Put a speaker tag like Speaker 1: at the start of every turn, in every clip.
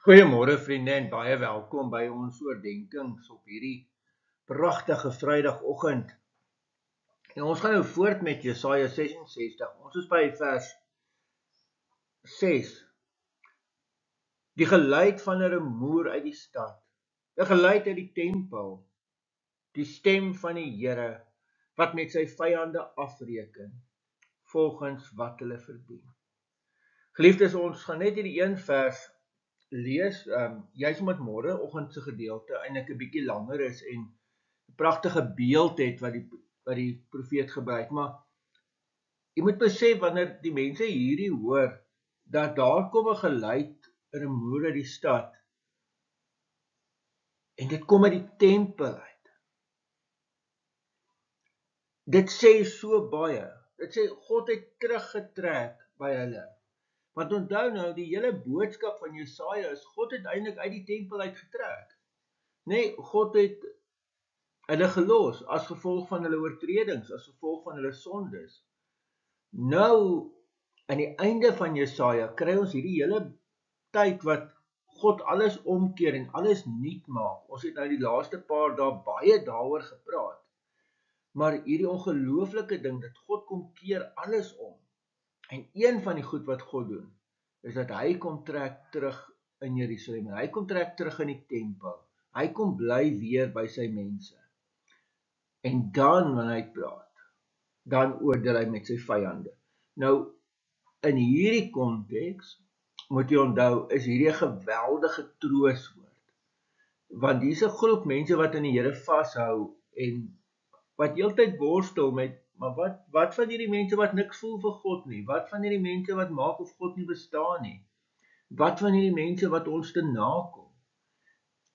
Speaker 1: Goeiemôre vriende en baie welkom by ons oordenkings op hierdie pragtige Vrydagoggend. En ons gaan nou voort met Jesaja 66. Ons is by vers 6. Die geluid van 'n rumoer uit die stad, 'n geluid uit die tempel, die stem van die Here wat met sy vyande afreken volgens wat hulle verdien. Geliefdes, ons gaan net hierdie een vers lees, juis omdat môreoggend se gedeelte eintlik 'n bietjie langer is en 'n pragtige beeld het wat die profeet gebruik, maar jy moet besef wanneer die mense hierdie hoor, dat daar kom 'n geluid, 'n rumoer uit die stad, en dit kom uit die tempel uit. Dit sê so baie, dit sê God het teruggetrek by hulle. Want onthou nou, die hele boodskap van Jesaja is, God het eintlik uit die tempel uitgetrek. Nee, God het hulle gelos, as gevolg van hulle oortredings, as gevolg van hulle sondes. Nou, aan die einde van Jesaja, kry ons hierdie hele tyd wat God alles omkeer en alles nuut maak. Ons het nou die laaste paar dae baie daaroor gepraat. Maar hierdie ongelooflike ding, dat God kom keer alles om. En een van die goed wat God doen, is dat hy kom trek terug in Jerusalem. Hy kom trek terug in die tempel. Hy kom bly weer by sy mense. En dan, wanneer hy praat, dan oordeel hy met sy vyande. Nou, in hierdie konteks, moet jy onthou, is hierdie 'n geweldige trooswoord. Want hier's 'n groep mense wat aan die Here vashou en wat heeltyd worstel met, maar wat van hierdie mense wat niks voel vir God nie? Wat van hierdie mense wat maak of God nie bestaan nie? Wat van hierdie mense wat ons te nakom?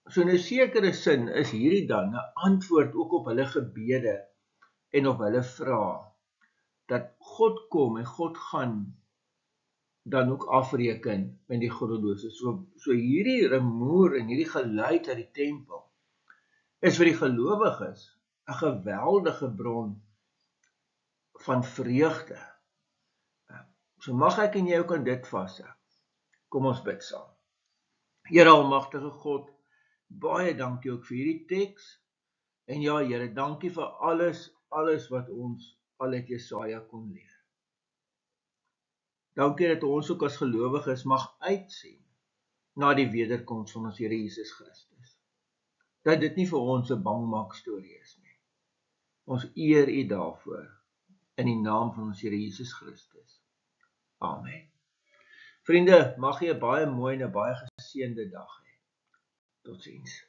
Speaker 1: So in 'n sekere sin is hierdie dan 'n antwoord ook op hulle gebede en op hulle vrae, dat God kom en God gaan dan ook afreken met die goddelose. So hierdie rumoer en hierdie geluid uit die tempel is vir die gelowiges 'n geweldige bron van vreugde. So mag ek en jy ook aan dit vashou. Kom ons bid saam. Here almagtige God, baie dankie ook vir hierdie teks. En ja, Here, dankie vir alles wat ons al uit Jesaja kon leer. Dankie dat ons ook as gelowiges mag uitsien na die wederkoms van ons Here Jesus Christus. Dat dit nie vir ons 'n bangmaak storie is nie. Ons eer U daarvoor in die naam van ons Here Jesus Christus. Amen. Vriende, mag jy 'n baie mooi en 'n baie geseënde dag hê. Totsiens.